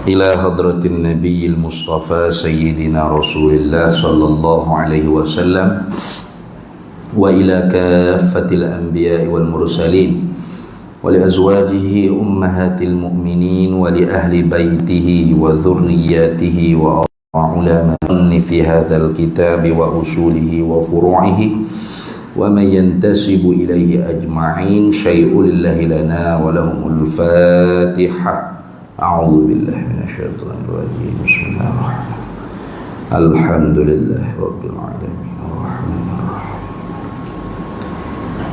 إلى حضرة النبي المصطفى سيدنا رسول الله صلى الله عليه وسلم وإلى كافة الأنبياء والمرسلين ولأزواجه أمهات المؤمنين ولأهل بيته وذرياته وعلماء في هذا الكتاب وأصوله وفروعه ومن ينتسب إليه أجمعين شيء لله لنا ولهم الفاتحة. أعوذ بالله من الشيطان الرجيم. بسم الله الرحمن الرحيم. الحمد لله رب العالمين الرحمن الرحيم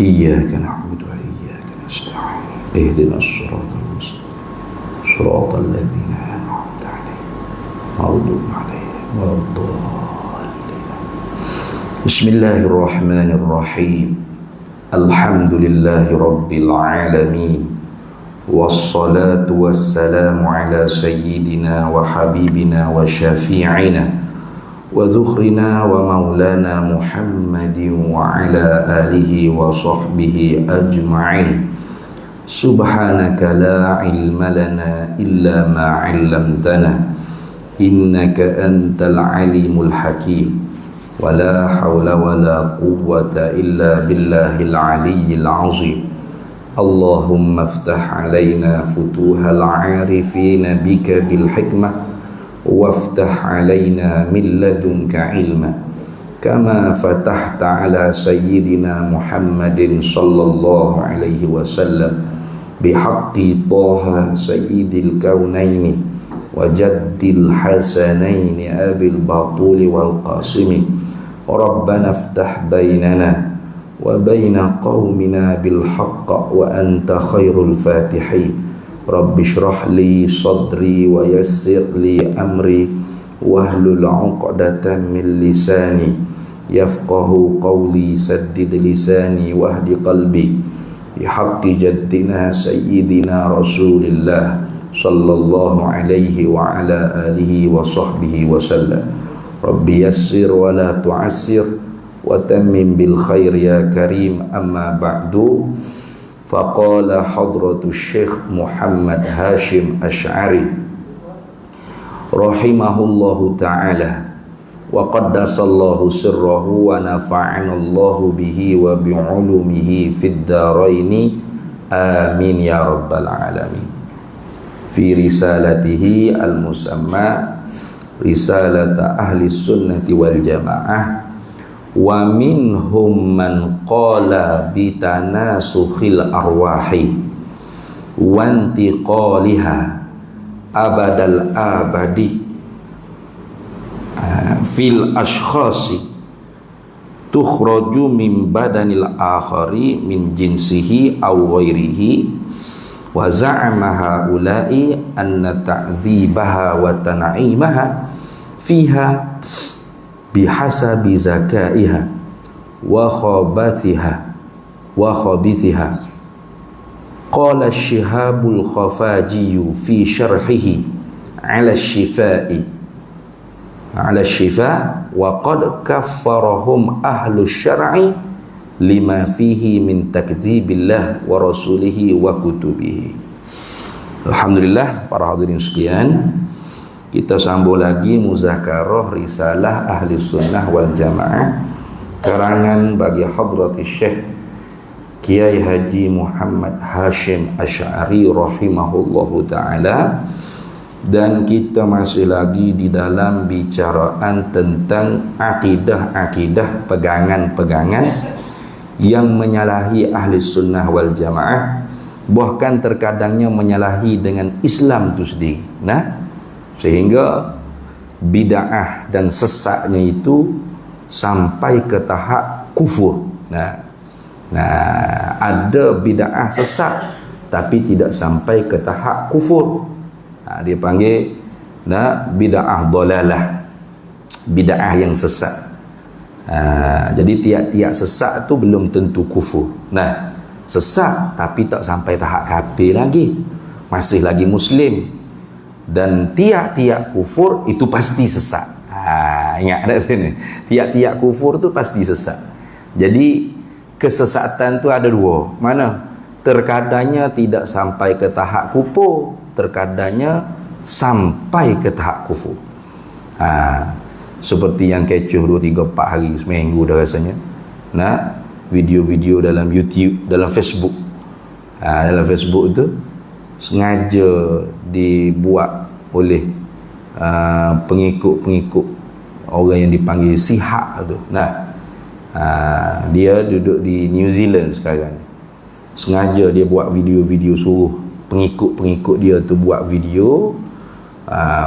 إياك نعبد وإياك نستعين اهدنا الصراط المستقيم صراط الذين أنعمت عليهم مغضوب عليهم ولا الضالين. بسم الله الرحمن الرحيم. الحمد لله رب العالمين والصلاة والسلام على سيدنا وحبيبنا وشفيعنا وذخرنا ومولانا محمد وعلى آله وصحبه أجمعين. سبحانك لا علم لنا إلا ما علمتنا إنك أنت العليم الحكيم ولا حول ولا قوة إلا بالله العلي العظيم. اللهم افتح علينا فتوح العارفين بك بالحكمة وافتح علينا من لدنك علما كما فتحت على سيدنا محمد صلى الله عليه وسلم بحق طه سيد الكونين وجد الحسنين أبي البطول والقاسم. ربنا افتح بيننا وبين قومنا بالحق وأنت خير الفاتحين. رب اشرح لي صدري ويسر لي أمري واحلل عقدة من لساني يفقه قولي سدد لساني واهد قلبي بحق جدنا سيدنا رسول الله صلى الله عليه وعلى آله وصحبه وسلم. رب يسر ولا تعسر وتمم بالخير يا كريم. أما بعد فقال حضرة الشيخ محمد هاشم أشعري رحمه الله تعالى وقدس الله سره ونفعنا الله به وبعلومه في الدارين آمين يا رب العالمين. في رسالته المسمى رسالة أهل السنة والجماعة wa minhum man qala bitanasukhil arwahi wa intiqaliha abadal abadi fil ashkhasi tukhraju min badanil akhari min jinsihi aw ghairihi wa za'ama haula'i anna ta'dhibaha wa tan'imaha fiha bihasabi zakaiha wa khabathiha wa khabithiha. Qala Syihabul Khafaji fi syarhihi ala syifai ala syifa wa qad kaffarahum ahlu syar'i lima fihi min takdzibillah wa rasulihi wa kutubihi. Alhamdulillah, para hadirin sekalian, kita sambung lagi muzakarah risalah ahli sunnah wal jamaah karangan bagi hadrati Syekh Kiai Haji Muhammad Hashim Asy'ari rahimahullahu ta'ala. Dan kita masih lagi di dalam bicaraan tentang akidah-akidah, pegangan-pegangan yang menyalahi ahli sunnah wal jamaah, bahkan terkadangnya menyalahi dengan Islam itu sendiri. Sehingga bid'ah dan sesatnya itu sampai ke tahap kufur. Ada bid'ah sesat tapi tidak sampai ke tahap kufur. Dia panggil bid'ah dalalah, bid'ah yang sesat. Jadi tiap-tiap sesat tu belum tentu kufur. Sesat tapi tak sampai tahap kafir lagi, masih lagi muslim. Dan tiap-tiap kufur itu pasti sesat. Ingat tak sini? Tiap-tiap kufur tu pasti sesat. Jadi kesesatan tu ada dua. Mana? Terkadangnya tidak sampai ke tahap kufur, terkadangnya sampai ke tahap kufur. Seperti yang kecoh 2, 3, 4 hari seminggu dah rasanya. Nah, video-video dalam YouTube, dalam Facebook. Dalam Facebook tu sengaja dibuat oleh pengikut-pengikut orang yang dipanggil Sihak tu. Nah, dia duduk di New Zealand sekarang. Sengaja dia buat video-video, suruh pengikut-pengikut dia tu buat video,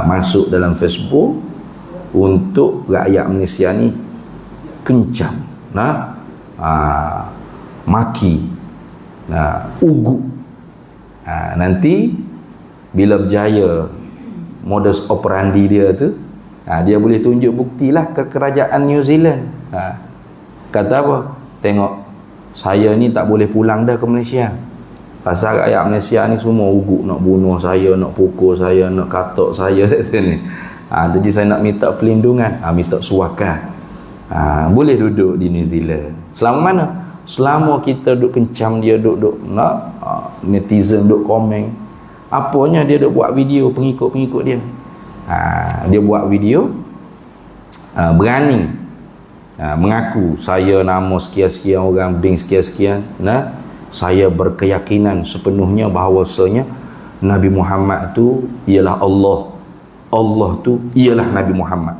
masuk dalam Facebook untuk rakyat Malaysia ni kencam, maki, ugu. Nanti bila berjaya modus operandi dia tu, dia boleh tunjuk buktilah ke kerajaan New Zealand. Kata apa? Tengok, saya ni tak boleh pulang dah ke Malaysia. Pasal rakyat Malaysia ni semua ugu, nak bunuh saya, nak pukul saya, nak katok saya. Jadi saya nak minta perlindungan, minta suaka. Boleh duduk di New Zealand. Selama mana? Selama kita duduk kencam dia, duduk nak netizen duduk komen. Apanya dia duduk buat video pengikut-pengikut dia. Dia buat video, berani mengaku, saya nama sekian-sekian orang, bing sekian-sekian, saya berkeyakinan sepenuhnya bahawasanya Nabi Muhammad tu ialah Allah, Allah tu ialah Nabi Muhammad.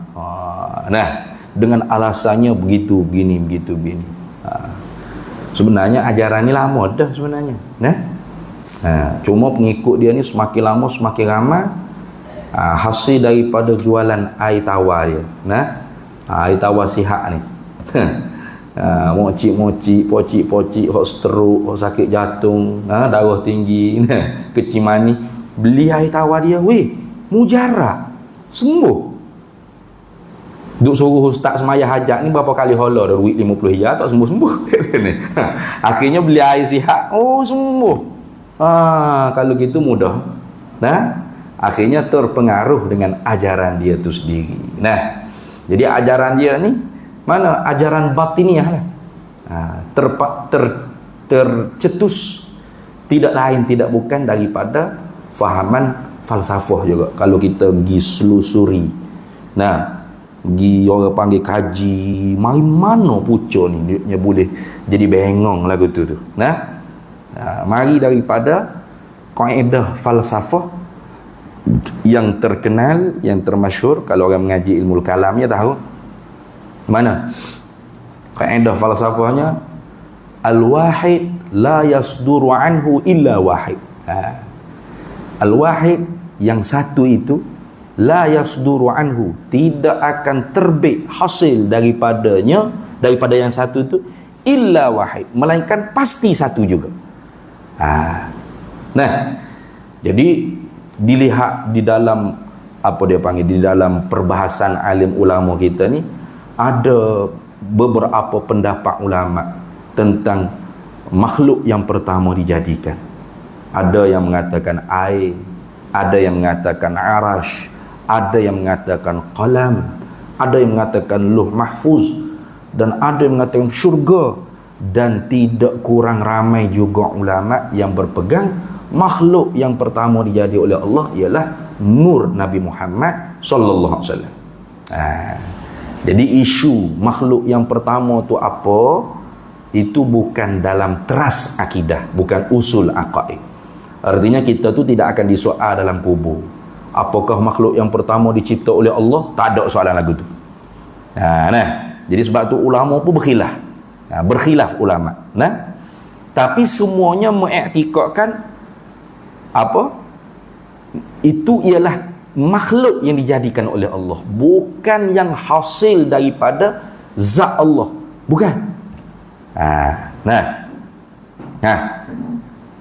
Dengan alasannya begitu, begini, begitu, begini. Sebenarnya ajaran ni lama dah sebenarnya. Cuma pengikut dia ni semakin lama semakin ramai, hasil daripada jualan air tawar dia. Air tawar Sihak ni. Mocik-mocik, pocik-pocik, hok stroke, hok sakit jantung, darah tinggi, kecil mani, beli air tawar dia, weh, mujarab, sembuh. Duk suruh ustaz semaya hajat ni berapa kali hola dah duit 50 hijau tak sembuh-sembuh. Akhirnya beli air Sihak, oh sembuh. Kalau gitu mudah. Akhirnya terpengaruh dengan ajaran dia tu sendiri. Jadi ajaran dia ni mana? Ajaran batiniah lah. Tercetus tidak lain tidak bukan daripada fahaman falsafah juga. Kalau kita pergi selusuri, pergi orang panggil kaji, mari mana pucuk ni dia boleh jadi bengong lagu tu. Mari daripada kaedah falsafah yang terkenal, yang termasyhur. Kalau orang mengaji ilmu kalam ya tahu mana kaedah falsafahnya, al-wahid la yasduru anhu illa wahid. Al-wahid yang satu itu, la yasduru anhu, tidak akan terbit hasil daripada yang satu itu, illa wahid, melainkan pasti satu juga. Jadi dilihat di dalam di dalam perbahasan alim ulama kita ni, ada beberapa pendapat ulama tentang makhluk yang pertama dijadikan. Ada yang mengatakan air, ada yang mengatakan arash, ada yang mengatakan qalam, ada yang mengatakan luh mahfuz, dan ada yang mengatakan syurga. Dan tidak kurang ramai juga ulama yang berpegang makhluk yang pertama dijadi oleh Allah ialah nur Nabi Muhammad sallallahu alaihi wasallam. Jadi isu makhluk yang pertama tu apa, itu bukan dalam teras akidah, bukan usul aqaid. Artinya kita tu tidak akan disoal dalam kubur, apakah makhluk yang pertama dicipta oleh Allah, tak ada soalan lagu tu. Jadi sebab tu ulama pun berkhilaf ulama. Tapi semuanya mengiktikadkan itu ialah makhluk yang dijadikan oleh Allah, bukan yang hasil daripada zat Allah, bukan.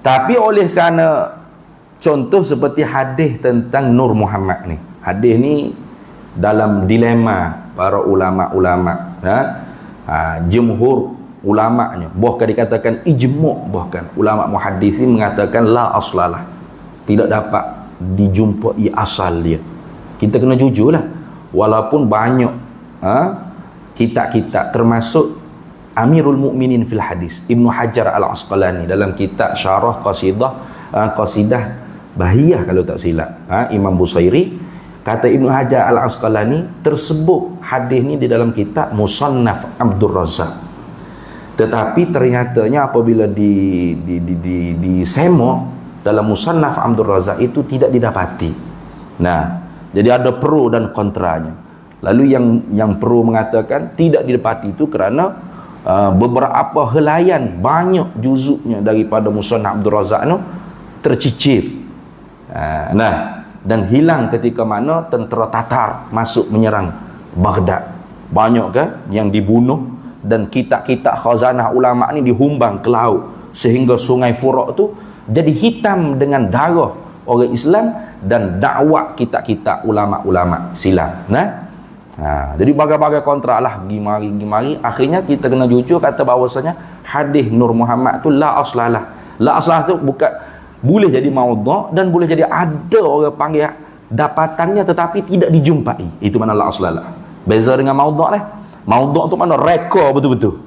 Tapi oleh kerana contoh seperti hadis tentang Nur Muhammad ni, hadis ni dalam dilema para ulama-ulama, jumhur ulamanya, bahkan dikatakan ijma', bahkan ulama muhaddis mengatakan la aslalah, tidak dapat dijumpai asal dia. Kita kena jujurlah, walaupun banyak kitab-kitab, termasuk Amirul Mukminin fil Hadis Ibnu Hajar Al-Asqalani dalam kitab Syarah Qasidah Bahiyah kalau tak silap. Imam Busairi, kata Ibnu Hajar Al-Asqalani, tersebut hadis ni di dalam kitab Musannaf Abdul Razzaq. Tetapi ternyatanya apabila disemok dalam Musannaf Abdul Razzaq itu tidak didapati. Nah, jadi ada pro dan kontranya. Lalu yang pro mengatakan tidak didapati itu kerana beberapa helaian banyak juzuknya daripada Musannaf Abdul Razzaq itu tercicir. Nah, dan hilang ketika mana tentera Tatar masuk menyerang Baghdad. Banyak kan yang dibunuh, dan kitab-kitab khazanah ulama ni dihumbang ke laut sehingga sungai Furat tu jadi hitam dengan darah orang Islam dan dakwah kitab-kitab ulama-ulama silam. Jadi bagai-bagai kontrak lah, gimari. Akhirnya kita kena jujur kata bahawasanya hadis Nur Muhammad tu la aslalah. La aslah tu bukan, boleh jadi maudhu' dan boleh jadi ada orang panggil dapatannya tetapi tidak dijumpai. Itu mana la aslalah. Beza dengan maudhu' lah. Maudhu' tu mana rekod betul-betul.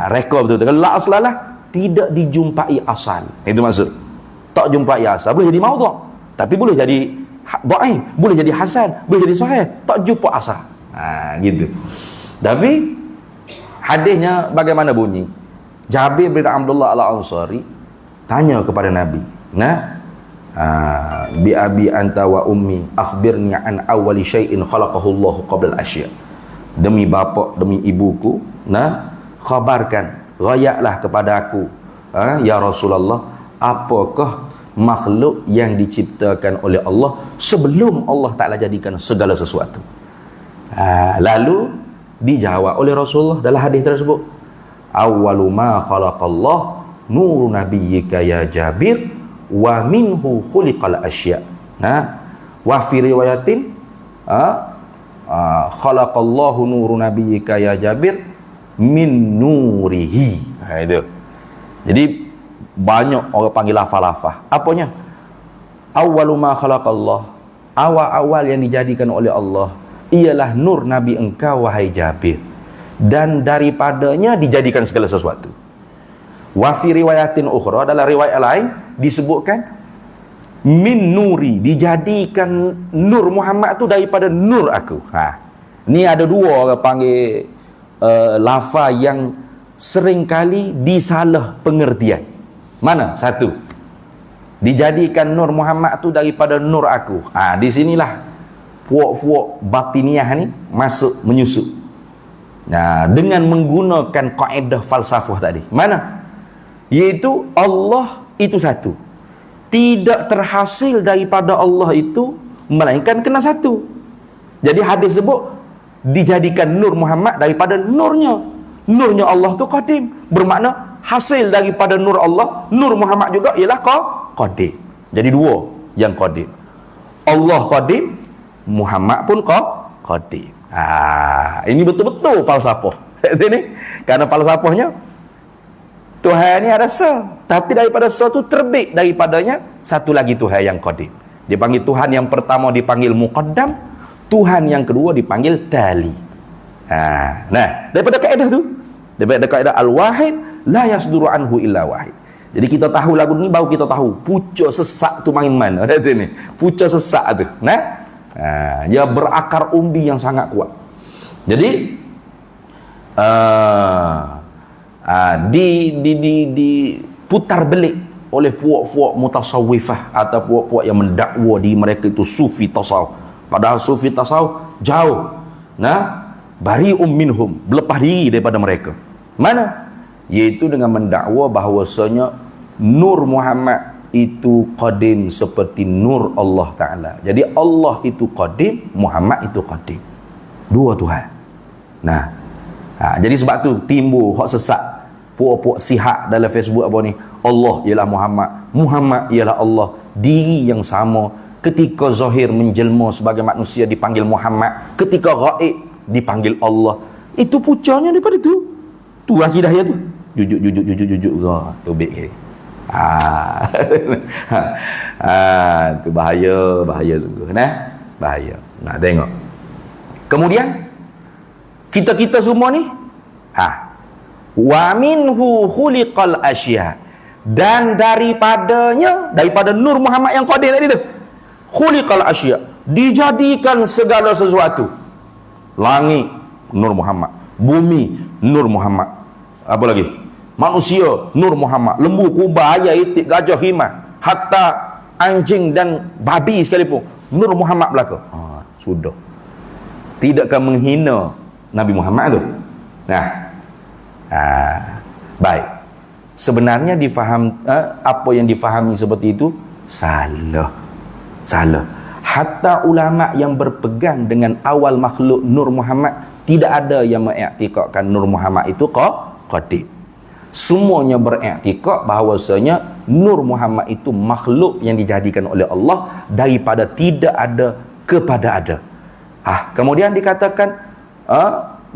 Rekod betul-betul. Kalau la aslalah tidak dijumpai asal. Itu maksud. Tak jumpai asal. Boleh jadi maudhu', tapi boleh jadi dhaif, boleh jadi hasan, boleh jadi sahih. Tak jumpa asal. Gitu. Tapi hadisnya bagaimana bunyi? Jabir bin Abdullah Al-Ansari tanya kepada Nabi, bi abi anta wa ummi akhbirni an awwali syai'in khalaqahu Allah qabla al-asya. Demi bapa, demi ibuku, khabarkan, ghayatlah kepada aku, ya Rasulullah, apakah makhluk yang diciptakan oleh Allah sebelum Allah Ta'ala jadikan segala sesuatu. Lalu dijawab oleh Rasulullah dalam hadis tersebut, awwalu ma khalaqallah nuru nabiyyika ya Jabir wa minhu khuliqal asya. Wa fi riwayatin khalaqallahu nuru nabiyyika ya Jabir min nurihi. Itu. Jadi banyak orang panggil lafaz-lafaz. Apanya? Awwalu ma khalaqallah, awal-awal yang dijadikan oleh Allah ialah nur Nabi engkau wahai Jabir, dan daripadanya dijadikan segala sesuatu. Wa fi riwayatin ukhra, dalam riwayat lain disebutkan min nuri, dijadikan nur Muhammad tu daripada nur aku. Ni ada dua orang panggil lafaz yang seringkali disalah pengertian. Mana? Satu, dijadikan nur Muhammad tu daripada nur aku. Di sinilah puak-puak batiniah ni masuk menyusup. Dengan menggunakan kaedah falsafah tadi. Mana? Iaitu Allah itu satu. Tidak terhasil daripada Allah itu melainkan kena satu. Jadi hadis sebut dijadikan nur Muhammad daripada nurnya. Nurnya Allah tu qadim, bermakna hasil daripada nur Allah, nur Muhammad juga ialah qadim. Jadi dua yang qadim. Allah qadim, Muhammad pun qadim. Ini betul-betul falsafah. Ini karena falsafahnya Tuhan ni ada sa, tapi daripada sa tu terbit daripadanya satu lagi Tuhan yang qadim. Dipanggil Tuhan yang pertama dipanggil muqaddam, Tuhan yang kedua dipanggil tali. Daripada kaedah tu, daripada kaedah al-wahid la yasduru anhu illa wahid. Jadi kita tahu lagu ni baru kita tahu pucuk sesak tu main mana. Ni pucuk sesak tu. Dia berakar umbi yang sangat kuat. Jadi diputar belik oleh puak-puak mutasawwifah atau puak-puak yang mendakwa di mereka itu sufi tasawuf. Padahal sufi tasawuf jauh bari'um minhum, berlepas diri daripada mereka. Mana? Iaitu dengan mendakwa bahawasanya nur Muhammad itu qadim seperti nur Allah Ta'ala. Jadi Allah itu qadim, Muhammad itu qadim. Dua Tuhan. Jadi sebab tu timbul hak sesat, puak-puak sihat dalam Facebook apa ni, Allah ialah Muhammad, Muhammad ialah Allah, diri yang sama. Ketika zahir menjelma sebagai manusia dipanggil Muhammad, ketika ghaib dipanggil Allah. Itu pucanya daripada tu. Tu akidah dia tu. Jujuk tubik ni. Tu bahaya sungguh. Bahaya. Tengok. Kemudian kita semua ni wa minhu khuliqal asya, dan daripada nur Muhammad yang qadir tadi tu, khuliqal asya, dijadikan segala sesuatu. Langit nur Muhammad, bumi nur Muhammad, apa lagi, manusia nur Muhammad, lembu, kuba, ayam, itik, gajah, himar, hatta anjing dan babi sekalipun nur Muhammad belaka. Sudah, tidakkah menghina Nabi Muhammad tu? Baik, sebenarnya apa yang difahami seperti itu salah. Hatta ulama yang berpegang dengan awal makhluk Nur Muhammad, tidak ada yang mengiktikadkan Nur Muhammad itu qadim. Semuanya beriktikad bahawasanya Nur Muhammad itu makhluk yang dijadikan oleh Allah daripada tidak ada kepada ada. Kemudian dikatakan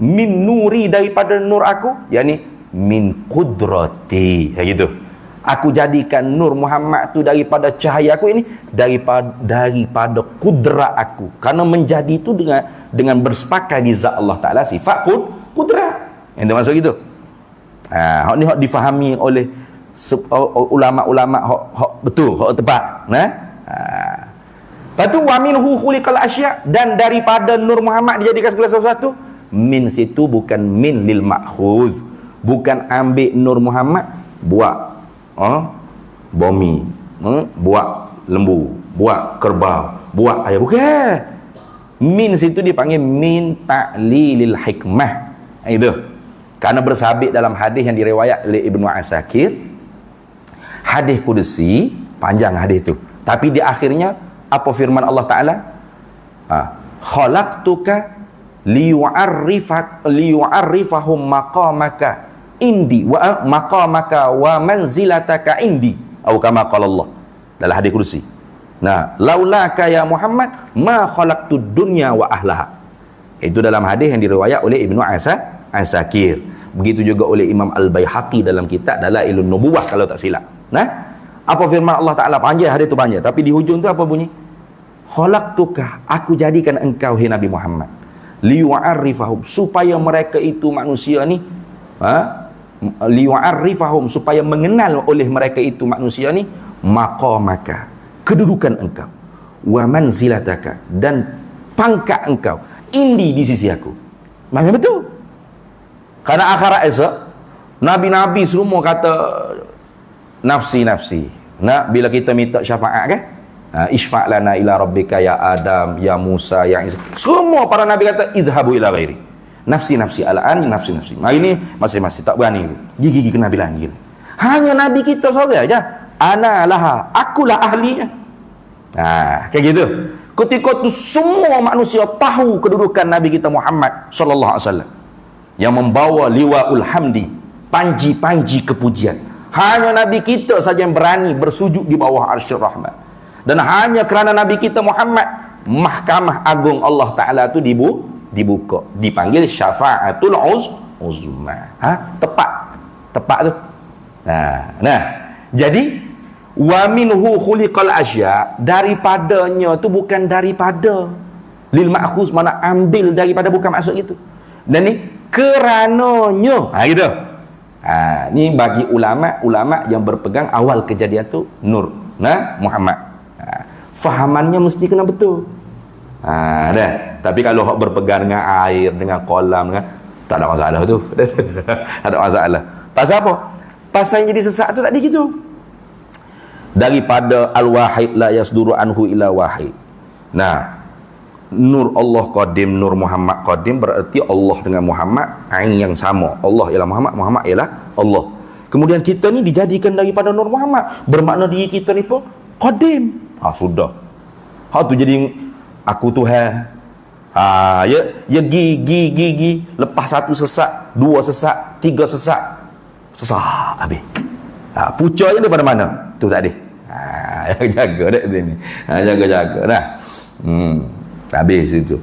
min nuri, daripada nur aku, yakni min qudrati, gitu. Aku jadikan Nur Muhammad tu daripada cahaya aku ini, daripada kudrat aku. Karena menjadi itu dengan bersepakat di zat Allah Ta'ala, sifat kudrat. Yang maksud gitu. Hak ni hak difahami oleh ulama-ulama hak betul, hak tepat. Lepas tu wa minhu khuliqal asya, dan daripada Nur Muhammad dijadikan segala sesuatu. Min situ bukan min lil ma'khuz, bukan ambil Nur Muhammad buat bumi, buat lembu, buat kerbau, buat ayam, bukan. Min situ dipanggil min ta'lilil hikmah. Itu karena bersabit dalam hadis yang diriwayat oleh Ibnu Asakir, hadis kudusi, panjang hadis itu, tapi di akhirnya apa firman Allah Ta'ala? Khalaqtuka liyu'arrifahum maqamaka indi wa maqamaka wa manzilataka indi, atau kama qala Allah dalam hadis kursi. Laulaka ya Muhammad ma khalaqtud dunya wa ahlaha. Itu dalam hadis yang diriwayat oleh Ibnu Asakir. Begitu juga oleh Imam Al-Baihaqi dalam kitab Dalailun Nubuwah kalau tak silap. Apa firman Allah Ta'ala? Panjang hadis tu panjang, tapi di hujung tu apa bunyi? Khalaqtuka, aku jadikan engkau hai Nabi Muhammad, liyu'arrifahum, supaya mereka itu manusia ni liyu'arrifahum, supaya mengenal oleh mereka itu manusia ni maqamaka, kedudukan engkau, wa manzilataka, dan pangkat engkau, indi, di sisi aku. Maksudnya betul. Karena akhirat esok nabi-nabi semua kata nafsi. Bila kita minta syafaat kan, isfa' lana ila rabbika ya Adam, ya Musa, ya Isa, semua para nabi kata izhabu ila ghairi, nafsi al-an, nafsi. Hari ni masing-masing tak berani gigi ke nabi lain. Hanya nabi kita seorang aja, ana laha, akulah ahlinya. Kayak gitu. Ketika tu semua manusia tahu kedudukan nabi kita Muhammad sallallahu alaihi wasallam yang membawa liwaul hamdi, panji-panji kepujian. Hanya nabi kita saja yang berani bersujud di bawah arsyur rahmat. Dan hanya kerana nabi kita Muhammad, mahkamah agung Allah Ta'ala tu dibuka, dipanggil syafa'atul uzma. Tepat tu. Jadi wa minhu khuliqal asya, daripadanya tu bukan daripada lil ma'khuz, mana ambil daripada, bukan maksud itu. Dan ni kerananya, gitu. Ni bagi ulama yang berpegang awal kejadian tu Nur Muhammad. Fahamannya mesti kena betul. Tapi kalau hak berpegang dengan air, dengan kolam, tak ada masalah tu. Tak ada masalah. Pasal apa? Pasal yang jadi sesat tu tadi gitu. Daripada al-wahid la yasduru anhu ila wahid. Nur Allah qadim, Nur Muhammad qadim, berarti Allah dengan Muhammad ain yang sama. Allah ialah Muhammad, Muhammad ialah Allah. Kemudian kita ni dijadikan daripada Nur Muhammad, bermakna diri kita ni pun qadim. Sudah. Tu jadi aku Tuhan. Gigi lepas satu sesak, dua sesak, tiga sesak habis. Pucanya daripada mana? Tu tak ada. Jaga dak sini. Jaga. Habis itu.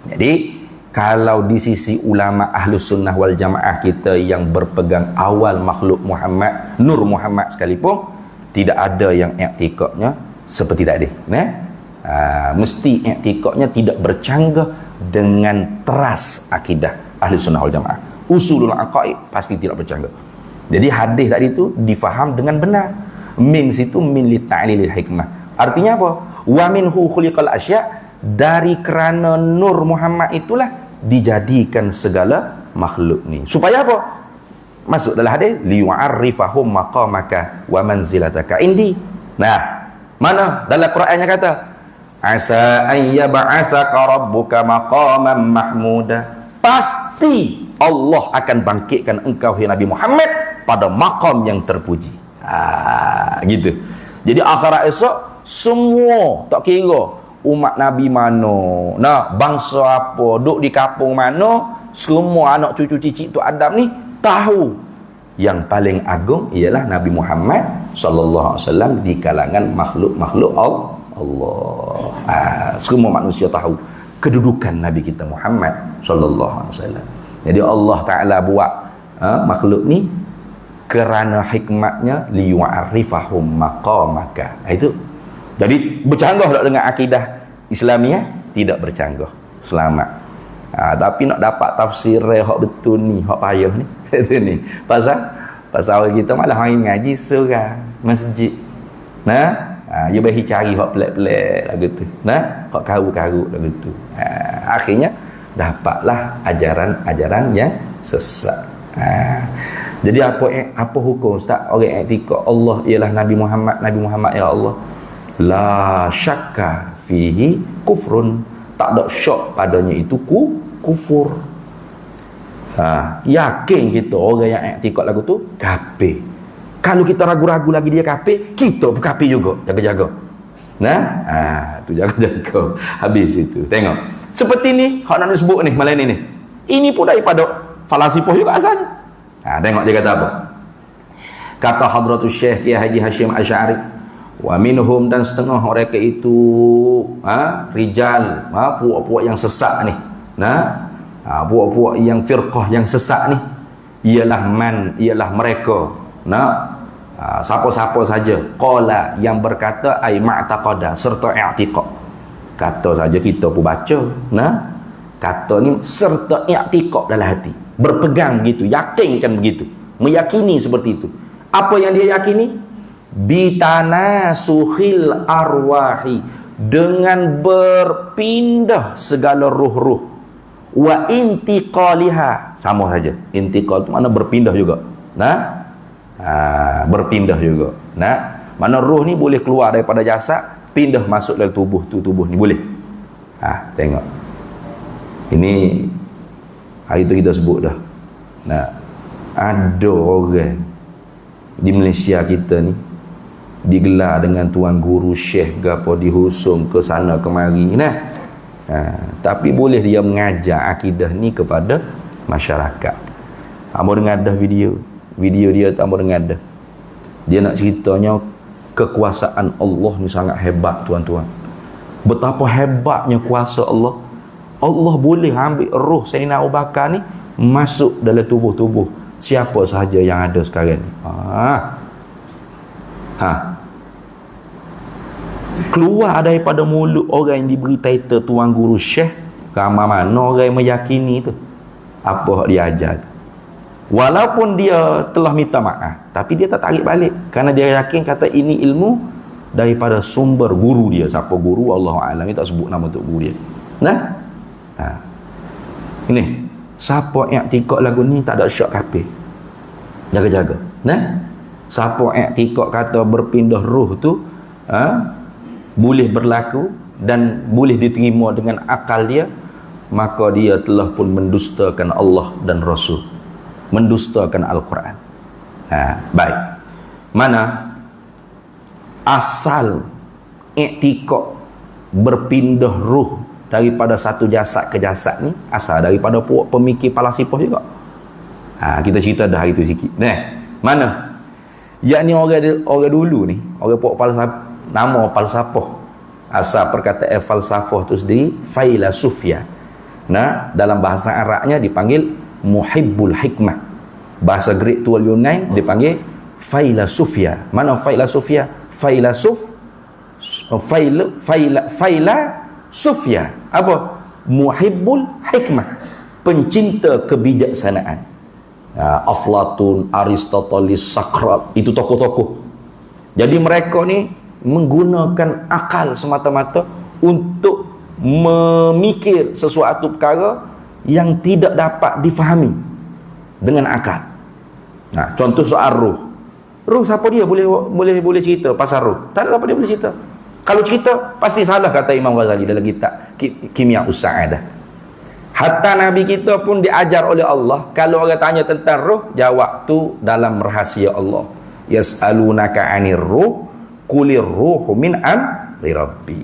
Jadi kalau di sisi ulama Ahlus Sunnah wal Jamaah kita yang berpegang awal makhluk Muhammad, Nur Muhammad sekalipun, tidak ada yang i'tikadnya seperti tadi. Mesti i'tikadnya tidak bercanggah dengan teras akidah Ahlus Sunnah wal Jamaah. Usulul aqaid pasti tidak bercanggah. Jadi hadis tadi itu difaham dengan benar. Min situ min li ta'lilil hikmah. Artinya apa? Wa minhu khuliqal asya', dari kerana nur Muhammad itulah dijadikan segala makhluk ni. Supaya apa? Masuk dalam hadis liyu'arrifahum maqamaka wa manzilataka indi. Nah, mana dalam Qurannya kata asa an yab'atsaka rabbuka maqaman mahmuda. Pasti Allah akan bangkitkan engkau hai Nabi Muhammad pada maqam yang terpuji. Gitu. Jadi akhirat esok semua tak kira umat Nabi mana, nah bangsa apa, duduk di kampung mana, semua anak cucu cicit tu Adam ni tahu yang paling agung ialah Nabi Muhammad sallallahu alaihi wasallam di kalangan makhluk-makhluk Allah. Semua manusia tahu kedudukan Nabi kita Muhammad sallallahu alaihi wasallam. Jadi Allah Taala buat makhluk ni kerana hikmatnya liyu'arrifahum maqamaka. Itu. Jadi bercanggah tak dengan akidah Islamiah? Tidak bercanggah. Selamat. Tapi nak dapat tafsir hak betul ni, hak payah ni. Itu ni. Pasal kita malah hari ngaji surah masjid. Nah, dia bagi cari hak pelik-pelik lagu tu. Nah, hak karut-karut lagu tu. Akhirnya dapatlah ajaran-ajaran yang sesat. Jadi apa hukum Ustaz orang i'tikad Allah ialah Nabi Muhammad ya Allah? La syakka fihi kufrun. Tak ada syak padanya itu kufur. Yakin kita orang yang i'tikad lagu tu kafir. Kalau kita ragu-ragu lagi dia kafir, kita pun kafir juga. Jaga-jaga. Nah, tu jaga-jaga. Habis itu. Tengok. Seperti ni, hak nak sebut ni malam ni. Ini pun daripada falasifah juga asalnya. Tengok dia kata apa. Kata Hadratus Syekh Kiai Haji Hashim Asy'ari, wa minhum, dan setengah mereka itu rijal, puak-puak yang sesat ni. Puak-puak yang firqah yang sesat ni ialah mereka. Siapa-siapa saja qala yang berkata ai ma'taqada serta i'tiqad. Kata saja kita pun baca. Kata ni serta i'tiqad dalam hati. Berpegang begitu, yakinkan begitu, meyakini seperti itu. Apa yang dia yakini? Bitanasukhil arwahi, dengan berpindah segala ruh-ruh, wa intiqaliha, sama saja. Intiqal itu mana berpindah juga. Berpindah juga. Mana ruh ni boleh keluar daripada jasad, pindah masuk dalam tubuh ni boleh. Tengok. Ini hari tu kita sebut dah. Ada orang di Malaysia kita ni digelar dengan tuan guru syekh gapo, dihusung ke sana kemari tapi boleh dia mengajar akidah ni kepada masyarakat. Hamba dengar dah video dia tu, hamba dengar dah. Dia nak ceritanya kekuasaan Allah ni sangat hebat tuan-tuan. Betapa hebatnya kuasa Allah. Allah boleh ambil roh Sayyidina Abu Bakar ni masuk dalam tubuh-tubuh siapa sahaja yang ada sekarang ni. Keluar daripada mulut orang yang diberi title tuan guru syekh, ramai mana orang yang meyakini tu apa dia ajar tu. Walaupun dia telah minta maaf, tapi dia tak tarik balik kerana dia yakin kata ini ilmu daripada sumber guru dia. Siapa guru Allahu a'lam, dia tak sebut nama tok guru dia. Ini siapa i'tikad lagu ni tak ada syak kafir. Jaga-jaga. Siapa i'tikad kata berpindah ruh tu boleh berlaku dan boleh diterima dengan akal dia, maka dia telah pun mendustakan Allah dan Rasul, mendustakan Al-Quran. Baik. Mana asal i'tikad berpindah ruh daripada satu jasad ke jasad ni? Asal daripada pemikir falasifah juga. Kita cerita dah hari tu sikit. Mana? Yakni orang dulu ni, orang falsafah, nama falsafah, asal perkataan falsafah tu sendiri failasufia. Dalam bahasa Arabnya dipanggil muhibbul hikmah. Bahasa Greek Tual Yunan dipanggil failasufia. Mana failasufia? Sufya apa? Muhibbul hikmah, pencinta kebijaksanaan. Aflatun, Aristoteles, Sokrat, itu tokoh-tokoh. Jadi mereka ni menggunakan akal semata-mata untuk memikir sesuatu perkara yang tidak dapat difahami dengan akal. Contoh soal ruh. Ruh siapa dia boleh cerita pasal ruh? Tak ada siapa dia boleh cerita. Kalau cerita pasti salah, kata Imam Ghazali dalam kitab Kimia Us-Sa'adah. Hatta Nabi kita pun diajar oleh Allah, kalau orang tanya tentang ruh, jawab tu dalam rahasia Allah. Yas'alunaka 'anir ruh qulir ruhu min amri rabbi.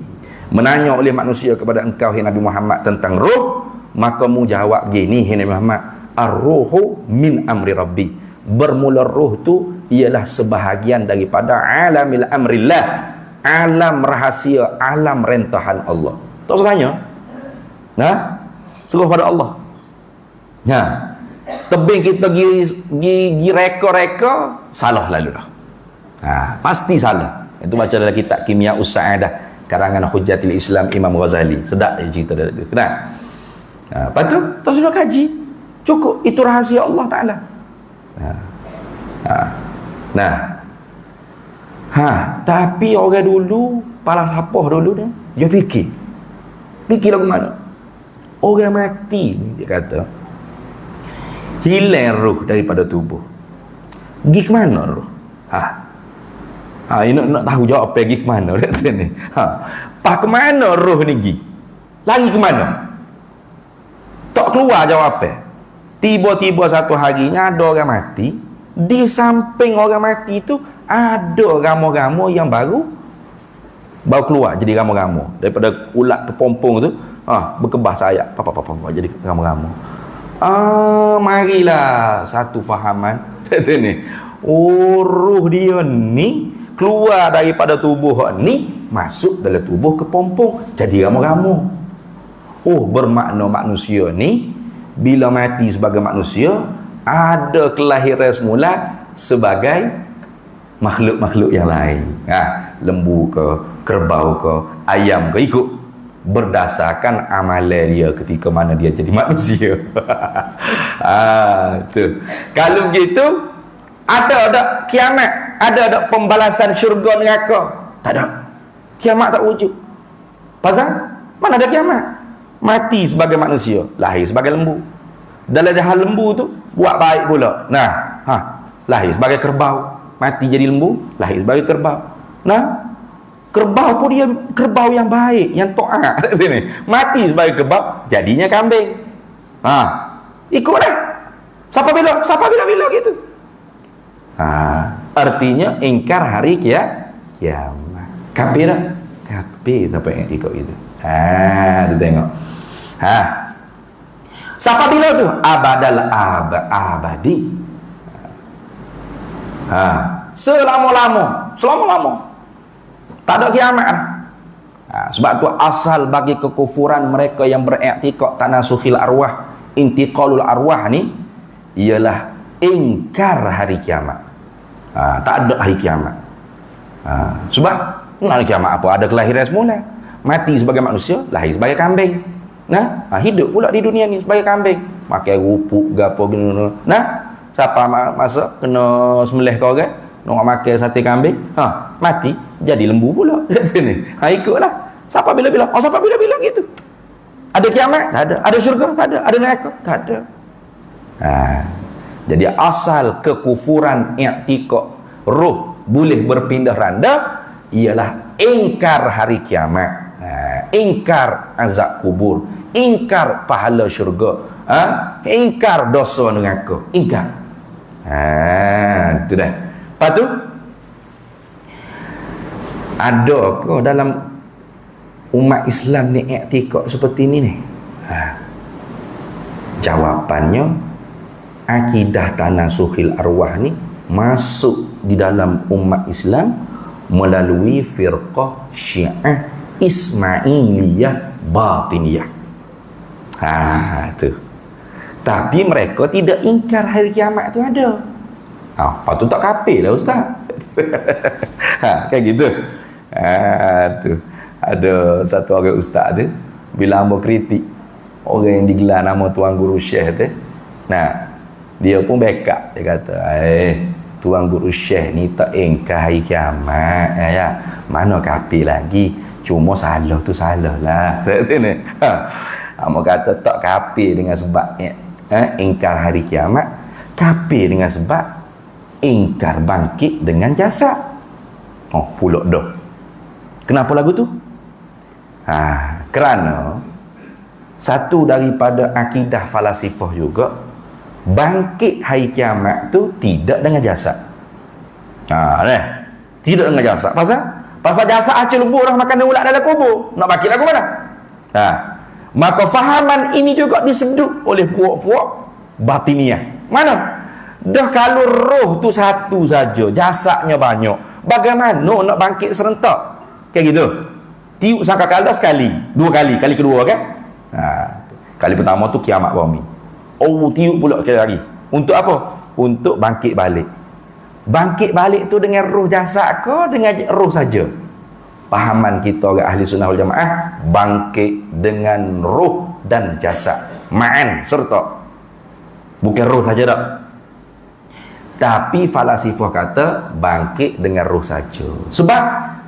Menanya oleh manusia kepada engkau, hai Nabi Muhammad, tentang ruh, maka mu jawab gini, hai Nabi Muhammad, ar-ruhu min amri rabbi. Bermula ruh tu ialah sebahagian daripada alamil amrillah, alam rahasia, alam rentahan Allah. Tak usah tanya. Seruh pada Allah. Tebing kita gi reka-reka, salah lalu dah. Pasti salah. Itu baca dalam kitab Kimia Us-Sa'adah karangan Hujjatul Islam Imam Ghazali. Sedap dia cerita dalam tu. Lepas tu tak sudah kaji. Cukup, itu rahasia Allah Ta'ala. Tapi orang dulu, para sapah dulu dia fikir lagu mana? Orang mati ni, dia kata, hilang ruh daripada tubuh. Pergi ke mana ruh? Nak tahu jawab pergi ke mana ni. Pas ke mana ruh ni pergi? Lari ke mana? Tak keluar jawapan. Tiba-tiba satu harinya ada orang mati. Di samping orang mati tu ada rama-rama yang baru keluar jadi rama-rama. Daripada ulat kepompong tu, berkebas sayap, jadi rama-rama. Marilah satu fahaman kata ni. Ruh dia ni keluar daripada tubuh ni, masuk dalam tubuh kepompong, jadi rama-rama. Bermakna manusia ni bila mati sebagai manusia, ada kelahiran semula sebagai makhluk-makhluk yang lain. Lembu ke, kerbau ke, ayam ke, ikut berdasarkan amalan dia ketika mana dia jadi manusia. Tu. Kalau begitu, ada kiamat, ada pembalasan syurga neraka? Tak ada. Kiamat tak wujud. Pasal mana ada kiamat? Mati sebagai manusia, lahir sebagai lembu. Dalam hal lembu tu buat baik pula. Lahir sebagai kerbau, mati jadi lembu, lahir sebagai kerbau. Kerbau pun dia kerbau yang baik, yang taat. Mati sebagai kerbau, jadinya kambing. Ikutlah. Siapa bila gitu. Artinya ingkar hari kiamat. Kafir tak? Kafir siapa yang ikut itu. Tu tengok. Siapa bila tu? Abadal abadi. Selama-lama. Tak ada kiamat. Sebab tu asal bagi kekufuran mereka yang beriktikad tanasukhil arwah, intiqalul arwah ni, ialah ingkar hari kiamat. Tak ada hari kiamat. Sebab mana kiamat apa? Ada kelahiran semula. Mati sebagai manusia, lahir sebagai kambing. Hidup pula di dunia ni sebagai kambing. Makan rupuk gapo gini. Siapa masa kena sembelih kau orang, nak makan sate kambing, mati jadi lembu pula. Ikutlah. Siapa bila-bila? Siapa bila-bila gitu. Ada kiamat? Tak ada. Ada syurga? Tak ada. Ada neraka? Tak ada. Jadi asal kekufuran i'tikad ruh boleh berpindah randa ialah ingkar hari kiamat, ingkar azab kubur, ingkar pahala syurga, ingkar dosa neraka, ingkar. Itu dah. Lepas tu adakah dalam umat Islam ni i'tikad seperti ni ni? Jawapannya, akidah tanasukhil arwah ni masuk di dalam umat Islam melalui firqah Syiah Ismailiyah Batiniyah. Tu. Tapi mereka tidak ingkar hari kiamat tu ada. Patut tak kafir lah ustaz. Kayak gitu. Tu. Ada satu orang ustaz tu, bila hamba kritik orang yang digelar nama Tuan Guru Syekh tu, Dia pun backup. Dia kata, Tuan Guru Syekh ni tak ingkar hari kiamat. Ya. Mana kafir lagi? Cuma salah tu salah lah. Amo kata tak kafir dengan sebab ingkar hari kiamat. Kafir dengan sebab ingkar bangkit dengan jasad. Oh, pulak dah. Kenapa lagu tu? Kerana satu daripada akidah falasifah juga, bangkit hari kiamat tu tidak dengan jasad. Tidak dengan jasad. Pasal jasad acil lebur dah makan ulat dalam kubur. Nak bangkit lagu mana? Maka fahaman ini juga disedut oleh puak-puak batiniah. Mana? Dah kalau roh tu satu saja, jasadnya banyak, bagaimana nak bangkit serentak? Kayak gitu. Tiup sangka kala sekali, dua kali, kali kedua kan? Kali pertama tu kiamat bumi. Tiup pula sekali lagi. Untuk apa? Untuk bangkit balik. Bangkit balik tu dengan roh jasad ke dengan roh saja? Pahaman kita orang ahli sunnah wal jamaah, bangkit dengan roh dan jasad ma'an serta. Bukan roh saja tak. Tapi falasifah kata bangkit dengan roh saja.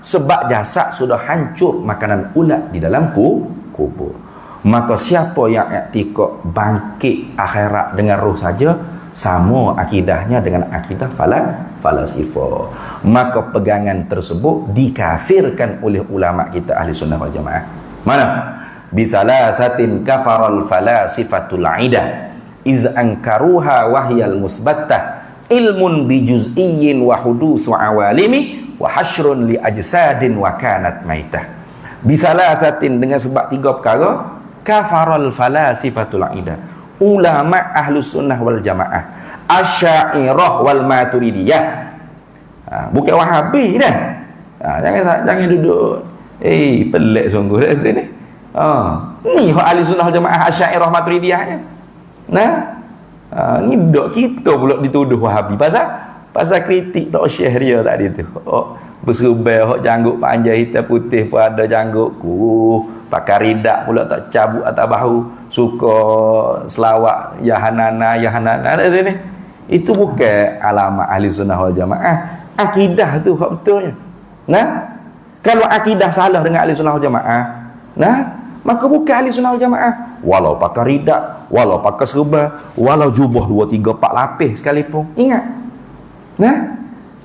Sebab jasad sudah hancur makanan ulat di dalam kubur. Maka siapa yang i'tikad bangkit akhirat dengan roh saja, sama akidahnya dengan akidah falasifah. Maka pegangan tersebut dikafirkan oleh ulama kita ahli sunnah wal jamaah. Mana? Bisalasatin kafaral falasifatul aidah iz ankaruha wahyal musbattah ilmun bijuz'iyyin wa hudutsu awalimi wa hasyrun li ajsadin wa kanat maitah. Bisalasatin dengan sebab tiga perkara kafaral falasifatul aidah, ulama ahlus sunnah wal jamaah, asy'ariyah wal maturidiyah, bukan wahabi dah. Jangan duduk pelik sungguh dah sini. Ni ahli sunnah wal jamaah asy'ariyah maturidiyahnya. Ni dok kita pula dituduh wahabi pasal kritik tok syekh dia tadi tu. Berserbai hok janggut panjang hitam putih pun ada janggut pakai ridak pula tak cabut atas bahu, suka selawat ya hanana ada sini. Itu bukan alamat ahli sunnah wal jamaah. Akidah tu hak betulnya. Kalau akidah salah dengan ahli sunnah wal jamaah, maka bukan ahli sunnah wal jamaah. Walau pakai ridak, walau pakai serba, walau jubah 2, 3, 4 lapis sekalipun. Ingat.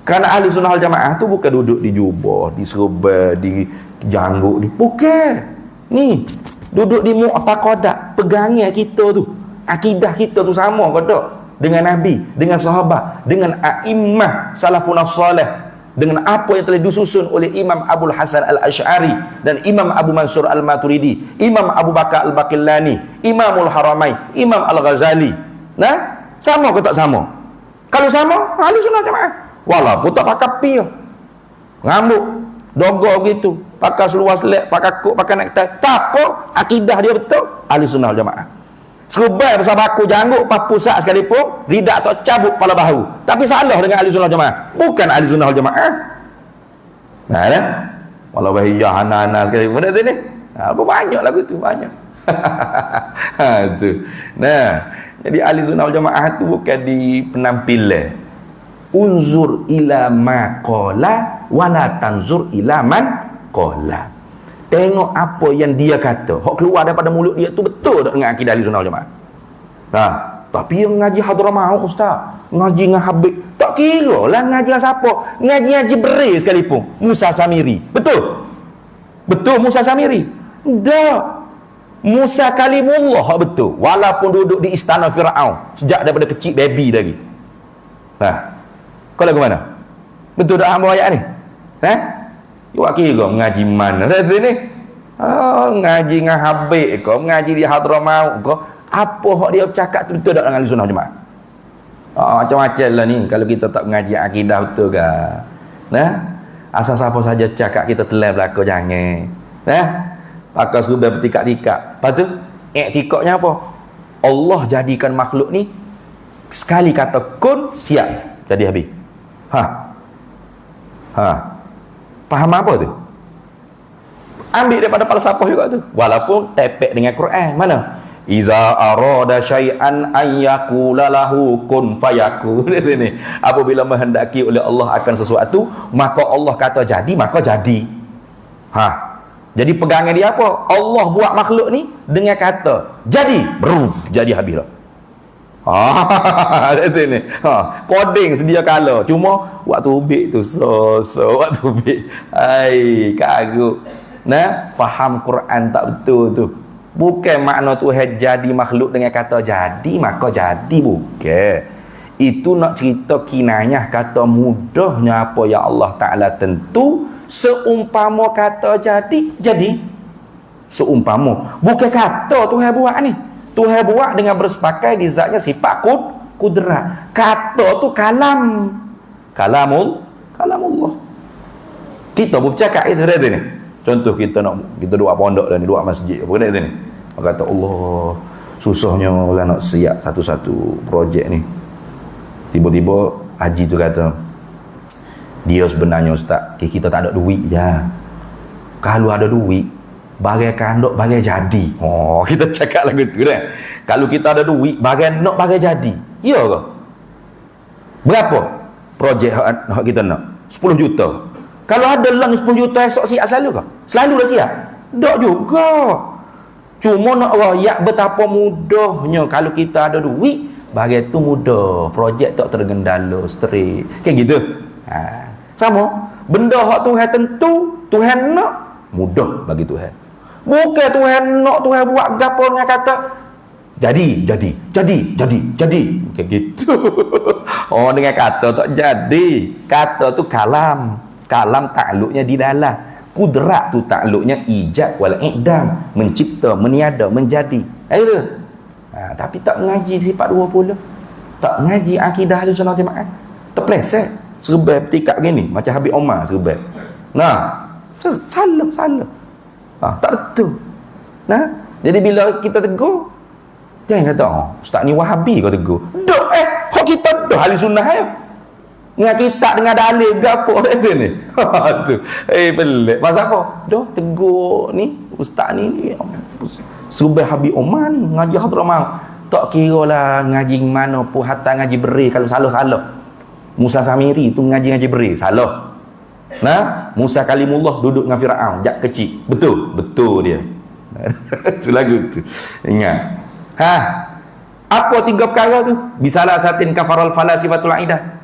Kerana ahli sunnah wal jamaah tu bukan duduk di jubah, di serba, di janggut, di bukan. Ni duduk di mu'taqadat, pegangnya kita tu, akidah kita tu sama ke tak dengan Nabi, dengan sahabat, dengan a'immah salafun salih, dengan apa yang telah disusun oleh Imam Abul Hasan Al-Asy'ari dan Imam Abu Mansur Al-Maturidi, Imam Abu Bakar Al-Baqillani, Imamul Haramain, Imam Al-Ghazali. Sama ke tak sama? Kalau sama, ahli sunnah jamaah. Walaupun tak pakai pia, ngambuk, dogor gitu, pakai seluar selek, pakai kok, pakai necktie, tak apa, akidah dia betul, ahli sunnah wal jamaah. Serbai besar baku janggut pas pusat sekalipun, ridak tak cabut kepala bahu, tapi salah dengan ahli sunnah wal jamaah, bukan ahli sunnah wal jamaah. Walau bahiyah anak-anak sekalipun ada ni, banyak lagu tu, banyak. Tu. Jadi ahli sunnah wal jamaah tu bukan di penampilan. Unzur ila ma qala wala tanzur ila man qala. Tengok apa yang dia kata, hak keluar daripada mulut dia tu betul tak dengan akidah ahli sunnah wal jamaah. Tapi yang ngaji Hadramaut ustaz, ngaji dengan Habib, tak kira lah ngaji dengan siapa, ngaji Jibril sekalipun, Musa Samiri. Betul Musa Samiri? Tak. Musa kalimullah betul, walaupun duduk di istana Firaun sejak daripada kecil baby lagi. Kau lagu mana? Betul tak hamba ayat ni? Awak kira mengaji mana tadi ni? Ngaji dengan Habib kau, mengaji di Hadramaut kau, apa hak dia bercakap tu betul tak dengan ahli sunnah jemaah? Macam-macam lah ni kalau kita tak mengaji akidah betul ke? Asal siapa saja cakap kita telan belaka jangan. Pakai serba bertikak-tikak. Lepas tu i'tikadnya apa? Allah jadikan makhluk ni sekali kata kun siap jadi habis. Faham apa tu? Ambil daripada falsafah juga tu. Walaupun tepek dengan Quran. Mana? Iza arada syai'an an yaqula lahu kun fayakun. Ini apabila menghendaki oleh Allah akan sesuatu, maka Allah kata jadi, maka jadi. Jadi pegangan dia apa? Allah buat makhluk ni dengan kata jadi, jadi habis dah. Ini. Coding sedia kala. Cuma waktu ubik tu waktu ubik. Kaguk. Nah, faham Quran tak betul tu. Bukan makna Tuhan jadi makhluk dengan kata jadi maka jadi, bukan. Itu nak cerita kinayah kata mudahnya apa yang Allah Ta'ala tentu. Seumpama kata jadi. Seumpama. Bukan kata Tuhan buat ni. Tuhan buat dengan bersepakai di zatnya sifat kudrat. Kata tu kalamullah. Kita bercakap itu dah ni. Contoh kita duduk pondok dan duduk masjid apa kena ni. Kata Allah, susahnya lah nak siap satu-satu projek ni. Tiba-tiba haji tu kata, dia sebenarnya ustaz, kita tak ada duit je. Kalau ada duit, bagai kandok, bagai jadi. Kita cakap lagu tu kan. Kalau kita ada duit, bagai nak, bagai jadi. Ya ke? Berapa projek hak kita nak? 10 juta. Kalau ada lang 10 juta esok siap selalu ke? Selalu dah siap? Tak juga. Cuma nak rakyat betapa mudahnya kalau kita ada duit, bagai tu mudah. Projek tak tergendala, straight. Kan gitu? Sama. Benda hak Tuhan tentu, Tuhan nak, mudah bagi Tuhan. Bukan Tuhan nak, Tuhan buat gapo dengan kata jadi. Macam gitu. Dengan kata tak jadi. Kata tu kalam takluknya di dalam. Kudrat tu takluknya ijad wal i'dam, mencipta, meniada, menjadi. Itu. Tapi tak mengaji sifat 20. Tak mengaji akidah Ahlussunnah wal Jamaah. Terpleset. Serba petikak gini macam Habib Omar serba. Salah. Tak betul. Jadi bila kita tegur, jangan kata ustaz ni Wahabi kau tegur. Hak kita dah ahli sunnah ya. Dengan kita dengan dalil gapo tu ni. Tu. Pelik. Pasal apa? Dah tegur ni ustaz ni serba Habib Omar ni ngaji Hadramaut. Tak kira lah ngaji mana pun, hatta ngaji beri kalau salah. Musa Samiri tu ngaji beri salah. Musa Kalimullah duduk dengan Firaun jak kecil. Betul dia. Tu lagu tu. Ingat. Apa 3 perkara tu? Bisalah satin kafaral falasifatul aidah.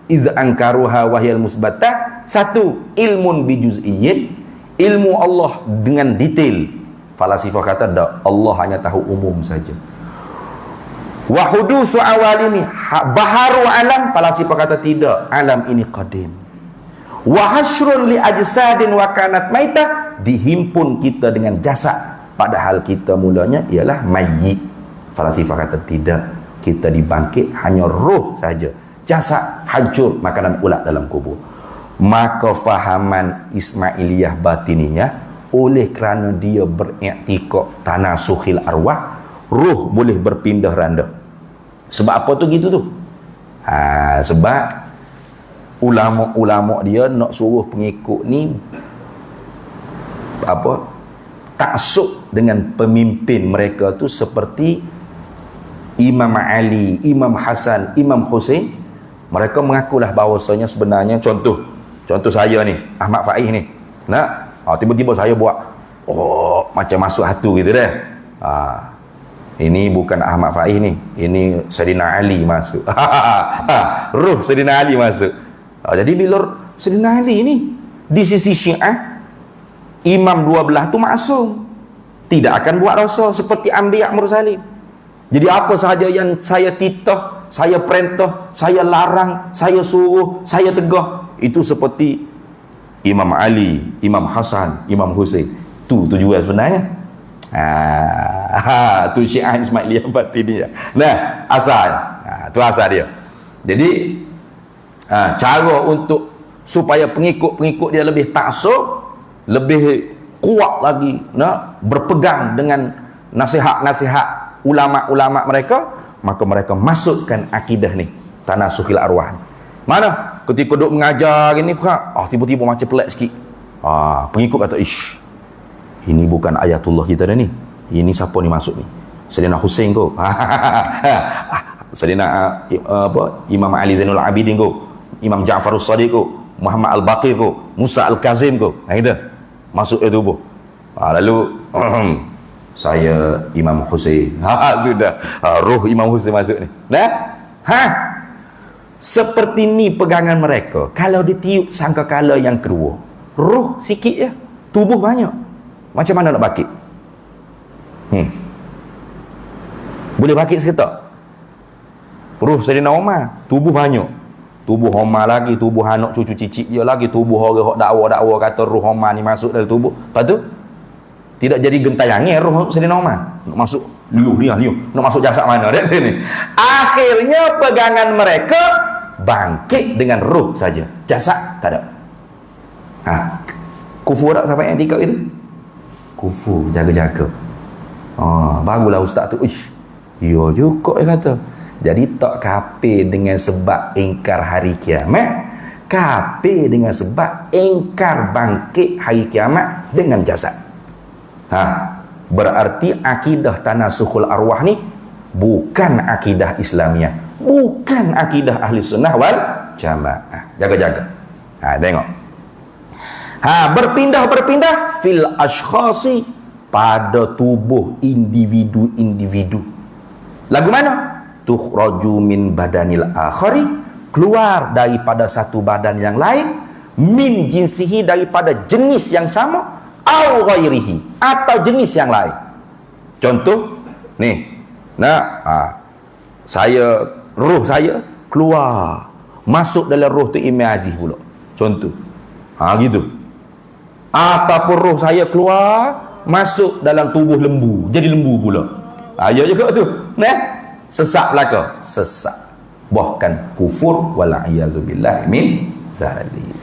Iz ankaruha wahyal musbatah. 1. Ilmun bijuz'iyyin. Ilmu Allah dengan detail. Falasifah kata tak, Allah hanya tahu umum saja. Wa hudusu awalimi, baharu alam. Falasifah kata tidak, alam ini qadim. Wa hasrun li ajsadin wa kanat maitah, dihimpun kita dengan jasad padahal kita mulanya ialah mayyit. Falasifah kata tidak, kita dibangkit hanya roh saja, jasad hancur makanan ulat dalam kubur. Maka fahaman Ismailiyah batiniyah, oleh kerana dia beriktikad tanasukhil arwah, roh boleh berpindah randa. Sebab apa tu gitu tu? Sebab ulama-ulama dia nak suruh pengikut ni taksub dengan pemimpin mereka tu seperti Imam Ali, Imam Hasan, Imam Husain. Mereka mengakulah bahawasanya sebenarnya contoh saya ni, Ahmad Faiz ni. Tiba-tiba saya buat macam masuk hatu gitu dah. Ini bukan Ahmad Faiz ni, ini Sayyidina Ali masuk. Ruh Sayyidina Ali masuk. Jadi bila Sayyidina Ali ni di sisi Syiah, imam 12 tu maksum, tidak akan buat dosa seperti anbiya mursalin. Jadi apa sahaja yang saya titah, saya perintah, saya larang, saya suruh, saya tegah, itu seperti Imam Ali, Imam Hasan, Imam Husain. Tu tujuan sebenarnya. Tu Syiah Ismailiyah batiniyah. Asal. Tu asal dia. Jadi cara untuk supaya pengikut-pengikut dia lebih taksub, lebih kuat lagi berpegang dengan nasihat-nasihat ulama-ulama mereka, maka mereka masukkan akidah ni, tanasukhil arwah. Mana ketika duk mengajar gini tiba-tiba macam pelik sikit. Pengikut kata ini bukan ayatullah kita dah ni. Ini siapa ni masuk ni? Sayyidina Husain ko. Sayyidina Imam Ali Zainul Abidin ko, Imam Ja'far As-Sadiq ko, Muhammad Al-Baqir ko, Musa Al-Kazim ko. Nah itu masuk ke tubuh. Lalu saya Imam Husain. Sudah. Roh Imam Husain masuk ni. Nah? Seperti ni pegangan mereka. Kalau ditiup sangkakala yang kedua, roh sikit je, tubuh banyak. Macam mana nak bakit? Boleh bakit seketak? Roh Sayyidina Umar, tubuh banyak. Tubuh Umar lagi, tubuh anak cucu cicit dia lagi, tubuh orang hok dakwa kata roh Umar ni masuk dalam tubuh. Lepas tu tidak jadi gentayangan roh Sayyidina Umar. Nak masuk liuh. Nak masuk jasad mana dia ni? Akhirnya pegangan mereka bangkit dengan roh saja. Jasad tak ada. Kufur tak sampai yang tiga itu? Kufur, jaga-jaga. Barulah ustaz tu. Ya juga dia kata. Jadi tak kafir dengan sebab ingkar hari kiamat, kafir dengan sebab ingkar bangkit hari kiamat dengan jasad. Berarti akidah tanasukhul arwah ni bukan akidah Islamiah, bukan akidah ahli sunnah wal jamaah. Jaga-jaga. Tengok. Berpindah fil ashkhasi, pada tubuh individu-individu. Lagu mana? Tukhraju min badanil akhari, keluar daripada satu badan yang lain, min jinsihi, daripada jenis yang sama, au ghairihi, atau jenis yang lain. Contoh ni, roh saya keluar masuk dalam roh tu Imam Aziz pula. Contoh. Gitu. Ataupun roh saya keluar masuk dalam tubuh lembu, jadi lembu pula. Ya juga tu. Sesak belaka, sesak. Bahkan kufur wala'iyadzubillah min zalik.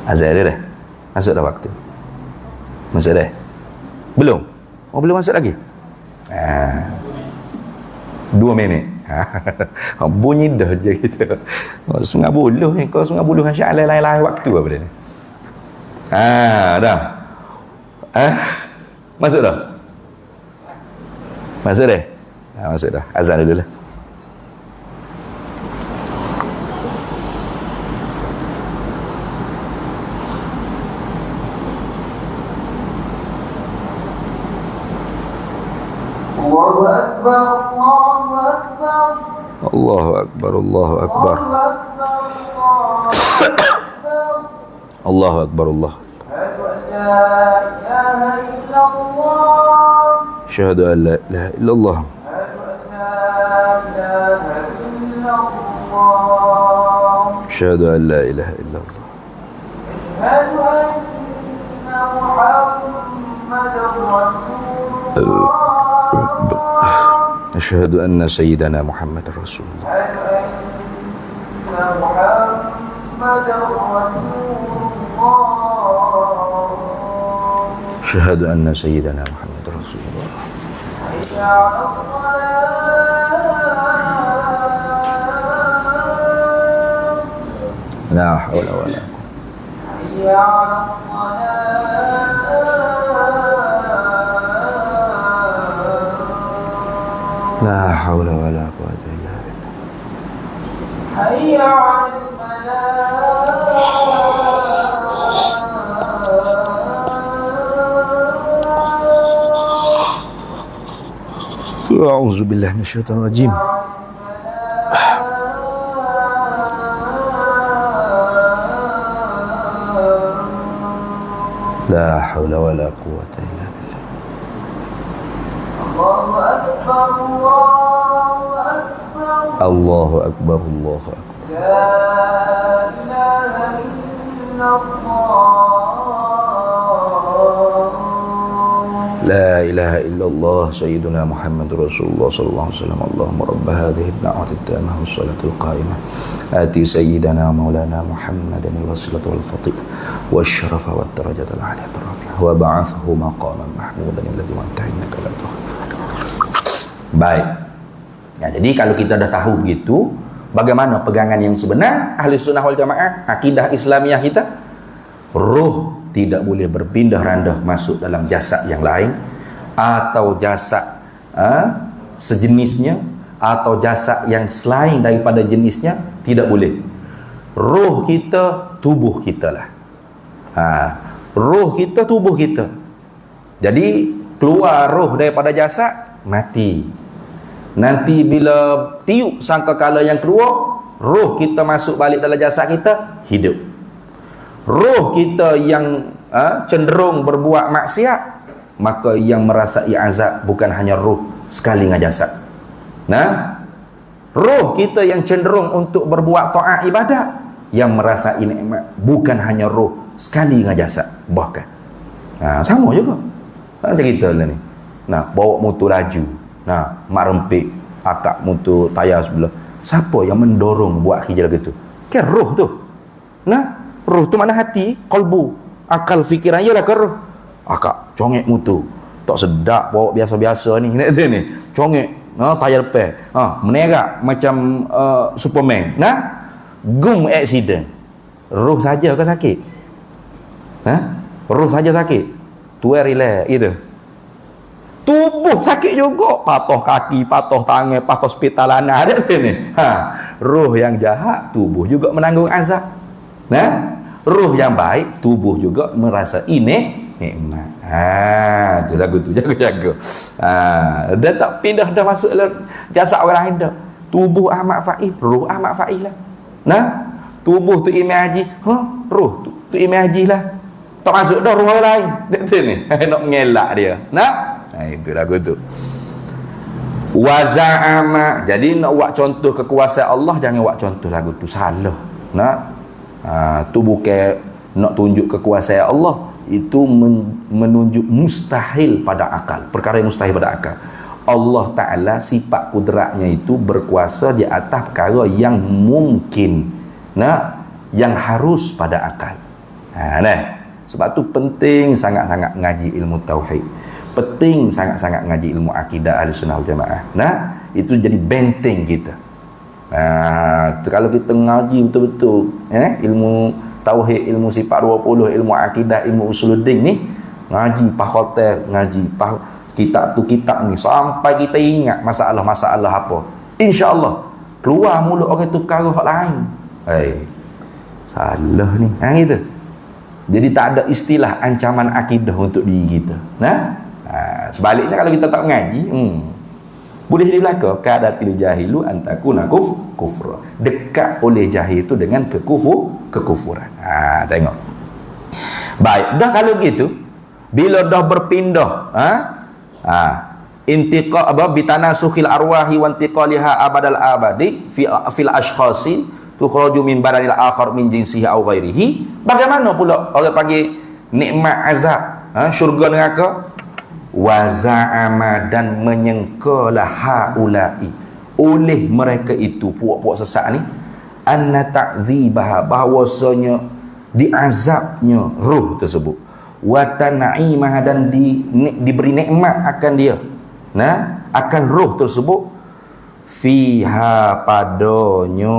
Azan dia dah. Masuk dah waktu. Masuk dah. Belum? Belum masuk lagi? 2 minit. Bunyi dah je kita. Sungai Buloh ni. Kalau Sungai Buloh Masya Allah lain-lain waktu apa dia ni? Dah. Masuk dah? Masuk dah? Masuk dah. Azan dulu lah. Allahu Akbar, Allahu Akbar. Allahu Akbar, Allah. Syahadu an la ilaha illallah. Syahadu an la ilaha illallah. Asyhadu anna sayyidana Muhammad Rasulullah. Asyhadu anna sayyidana Muhammad Rasulullah. La hawla wa la لا حول ولا قوة إلا بالله. حي على الفلاح. أعوذ بالله من الشيطان الرجيم. لا حول ولا قوة إلا بالله. الله أكبر الله أكبر. لا إله إلا الله سيدنا محمد رسول الله صلى الله عليه وسلم. اللهم رب هذه الدعوة التامة والصلاة القائمة آتي سيدنا مولانا محمد الوسيلة والفضيلة والشرف والدرجة العالية الرفيعة وبعثه مقاما محمودا الذي وعدته إنك لا تخلف. Baik. Ya, jadi kalau kita dah tahu begitu, bagaimana pegangan yang sebenar ahli sunnah wal jamaah, akidah Islamiah kita, roh tidak boleh berpindah randah masuk dalam jasad yang lain, atau jasad sejenisnya atau jasad yang selain daripada jenisnya, tidak boleh. Roh kita, tubuh kita lah. Roh kita, tubuh kita. Jadi keluar roh daripada jasad, mati. Nanti bila tiup sangkakala yang keluar, roh kita masuk balik dalam jasad kita, hidup. Roh kita yang cenderung berbuat maksiat, maka yang merasai azab bukan hanya roh sekali dengan jasad. Roh kita yang cenderung untuk berbuat taat ibadat, yang merasai nikmat bukan hanya roh sekali dengan jasad, bahkan sama juga. Macam kita lah ni. Bawa motor laju, mak rempik, akak motor tayar sebelah. Siapa yang mendorong buat kerja gitu? Kan roh tu. Roh tu mana hati, kalbu, akal fikiran ialah ke roh. Akak congek motor, tak sedap bawa biasa-biasa ni. Congek, tayar depan, menerak macam Superman. Gum accident. Roh saja ke sakit? Roh saja sakit? Tuan relax gitu. Tubuh sakit juga, patah kaki, patah tangan, patah hospital ada sini. Roh yang jahat, tubuh juga menanggung azab. Roh yang baik, tubuh juga merasa ini nikmat. Tu lagu tu, jaga-jaga. Dah tak pindah dah masuk jasad orang lain dah. Tubuh Ahmad Faiz, roh Ahmad Faiz lah. Tubuh tu Imam Haji, roh tu Imam Haji lah. Tak masuk dah roh orang lain. Betul ni. Nak mengelak dia. Itu lagu tu. Wa za'ama. Jadi nak buat contoh kekuasaan Allah, jangan buat contoh lagu tu, salah. Tu bukan nak tunjuk kekuasaan Allah, itu menunjuk mustahil pada akal. Perkara yang mustahil pada akal. Allah Ta'ala sifat kudratnya itu berkuasa di atas perkara yang mungkin, yang harus pada akal. Sebab tu penting sangat-sangat ngaji ilmu tauhid. Penting sangat-sangat ngaji ilmu akidah Ahlussunnah wal Jamaah. Itu jadi benteng kita. Kalau kita ngaji betul-betul ilmu tauhid, ilmu sifat 20, ilmu akidah, ilmu usuluddin ni, ngaji pahotel, ngaji kitab tu kitab ni sampai kita ingat masalah-masalah apa, insya-Allah keluar mulut orang tu perkara hak lain. Salah ni. Gitu. Jadi tak ada istilah ancaman akidah untuk diri kita. Sebaliknya kalau kita tak mengaji, boleh jadi belaka kadatil jahilu antakuna kufra. Dekat oleh jahil itu dengan kekufuran. Tengok. Baik, dah kalau gitu, bila dah berpindah, intiqa bitanasukhil arwahi wa intiqaliha abadal abadi fil ashkhasi tukhraju min badanil akhar min jinsihi aw ghairihi. Bagaimana pula orang panggil nikmat azab, syurga neraka? Wa za'ama, dan menyangkalah haula'i, oleh mereka itu puak-puak sesat ni, anna ta'dzibaha, bahawasanya diazabnya ruh tersebut, wa tan'imah, dan diberi nikmat akan dia, akan ruh tersebut, fiha padanya,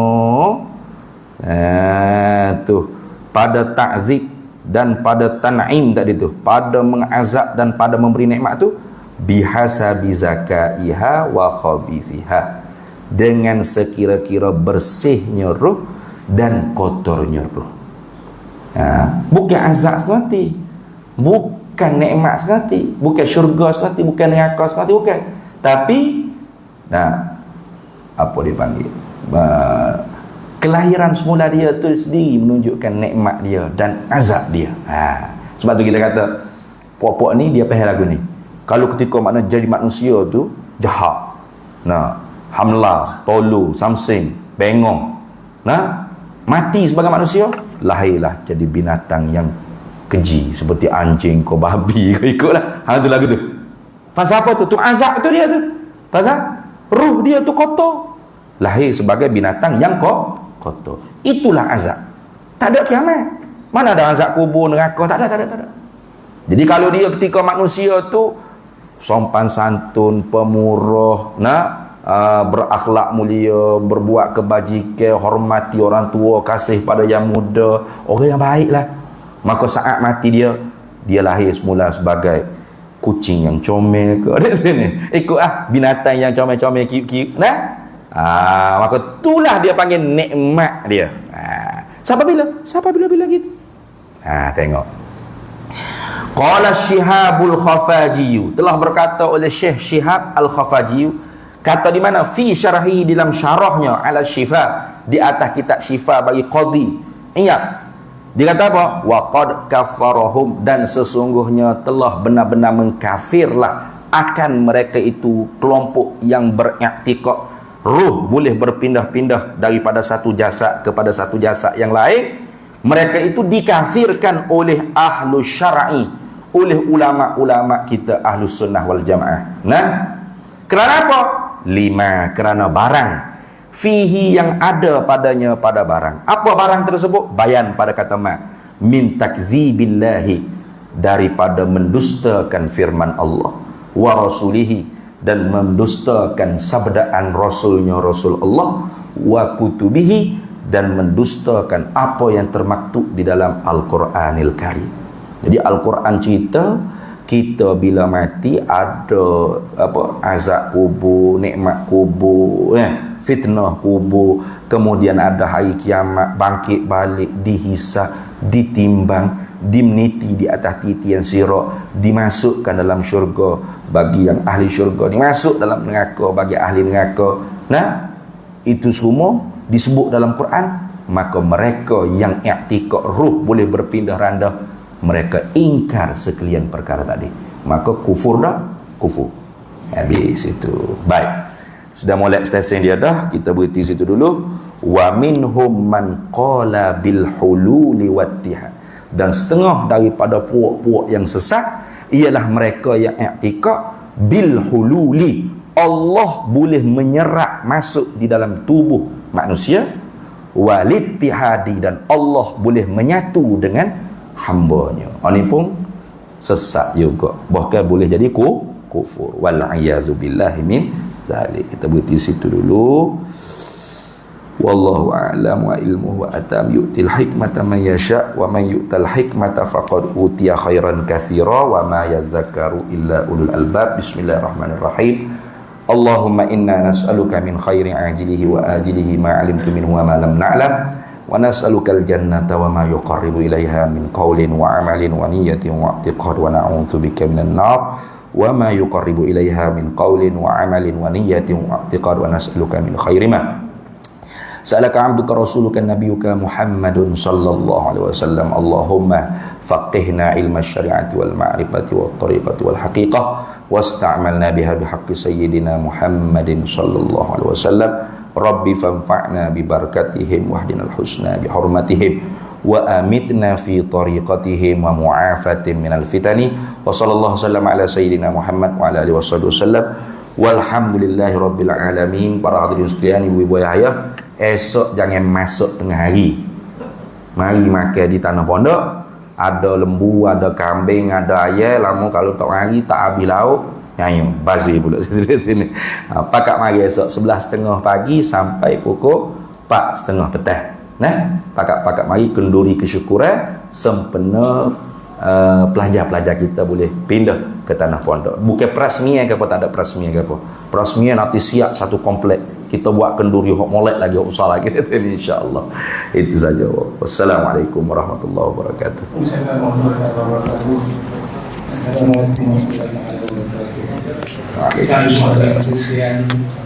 pada ta'zib dan pada tan'im tadi tu, pada mengazab dan pada memberi nikmat tu, bihasabi zakaiha wa khabithiha, dengan sekira-kira bersihnya ruh dan kotornya ruh. Bukan azab sekali, bukan nikmat sekali, bukan syurga sekali, bukan neraka sekali, bukan. Tapi apa dia panggil, kelahiran semula dia tu sendiri menunjukkan nikmat dia dan azab dia. Sebab tu kita kata puak-puak ni dia faham lagu ni. Kalau ketika makna jadi manusia tu jahat, hamla, tolu, samsing, bengong, mati sebagai manusia, lahirlah jadi binatang yang keji seperti anjing, kau babi, kau ikutlah. Tu lagu tu. Pasal apa tu? Tu azab tu dia tu. Pasal ruh dia tu kotor, lahir sebagai binatang yang kotor. Itulah azab. Tak ada kiamat. Mana ada azab kubur, neraka? Tak ada. Jadi kalau dia ketika manusia tu sopan santun, pemurah, berakhlak mulia, berbuat kebajikan, hormati orang tua, kasih pada yang muda, orang yang baiklah, maka saat mati dia lahir semula sebagai kucing yang comel ke ada sini. Ikut binatang yang comel-comel cute-cute. Nah, maka itulah dia panggil nikmat dia. Sampai bila gitu. Tengok. Qala Syihabul Khafaji, telah berkata oleh Syekh Syihab Al-Khafaji, kata di mana? Fi syarhi, dalam syarahnya ala Syifa, di atas kitab Syifa bagi Qadhi. Ingat, dia kata apa? Wa qad kafarahum, dan sesungguhnya telah benar-benar mengkafirlah akan mereka itu kelompok yang beriktikad ruh boleh berpindah-pindah daripada satu jasad kepada satu jasad yang lain. Mereka itu dikafirkan oleh ahlu syar'i, oleh ulama-ulama kita ahlu sunnah wal jamaah. Nah, kerana apa? 5, kerana barang fihi, yang ada padanya pada barang. Apa barang tersebut? Bayan pada kata min takzibillahi, daripada mendustakan firman Allah, wa rasulihi, dan mendustakan sabdaan rasulnya Rasul Allah, wa kutubihi, dan mendustakan apa yang termaktub di dalam Al-Quranil Karim. Jadi Al-Quran cerita kita bila mati ada azab kubur, nikmat kubur, fitnah kubur, kemudian ada hari kiamat, bangkit balik, dihisab, ditimbang, dimeniti di atas titian sirat, dimasukkan dalam syurga bagi yang ahli syurga, dimasuk dalam neraka bagi ahli neraka. Nah, itu semua disebut dalam Quran. Maka mereka yang i'tikad ruh boleh berpindah randa, mereka ingkar sekalian perkara tadi, maka kufur dah, kufur. Habis itu. Baik, sudah mulai stesen dia dah, kita berhenti situ dulu. Wa minhum man qala bil hululi wattihad, dan setengah daripada puak-puak yang sesat ialah mereka yang i'tikad bil hululi, Allah boleh menyerap masuk di dalam tubuh manusia, walittihadi, dan Allah boleh menyatu dengan hambanya. Ini pun sesat juga, bahkan boleh jadi kufur. Wal a'yadzu billahi min zalik. Kita berhenti situ dulu. Wallahu a'lam wa ilmuhu atam, yu'til hikmata man yasha wa man yu'tal hikmata faqad utiya khairan katsira wa ma yadhakkaru illa ulul albab. Bismillahirrahmanirrahim. Allahumma inna nas'aluka min khairi ajilihi wa ajilihi ma 'alimtu minhu wa ma lam na'lam, wa nas'aluka al-jannata wa ma yuqarribu ilaiha min qawlin wa 'amalin wa niyyatin wa i'tiqad, wa na'udzu bika minan nar wa ma yuqarribu ilaiha min qawlin wa 'amalin wa niyyatin wa i'tiqad, wa nas'aluka min khairi ma sa'alaka 'abduka rasuluka nabiyyuka Muhammadun sallallahu alaihi wasallam. Allahumma faqihna ilma syari'ati wal ma'rifati wat tariqati wal haqiqah, wasta'malna biha bihaqqi sayyidina Muhammadin sallallahu alaihi wasallam. Rabbi fanfa'na bi barakatihim wahdinal husna bi hurmatihim wa amitna fi tariqatihim wa mu'afatin minal fitani. Wa sallallahu wasallam ala sayyidina Muhammad wa ala alihi wasallam. Walhamdulillahi rabbil alamin. Para hadirin sekalian, ibu-ibu ayah, esok jangan masuk tengah hari, mari makan di tanah pondok. Ada lembu, ada kambing, ada ayam. Lama kalau tak mari tak habis lauk, nyanyi bazir pula sini. Pakak mari esok 11.30 pagi sampai pukul 4.30 petang. Nah, pakak mari kenduri kesyukuran sempena. Pelajar-pelajar kita boleh pindah ke tanah pondok. Bukan perasmian ke apa, tak ada perasmian ke apa. Perasmian nanti siap satu komplek, kita buat kenduri hok molek lagi, hok usah lagi, insyaallah. Itu saja. Wassalamualaikum warahmatullahi wabarakatuh. Assalamualaikum warahmatullahi wabarakatuh.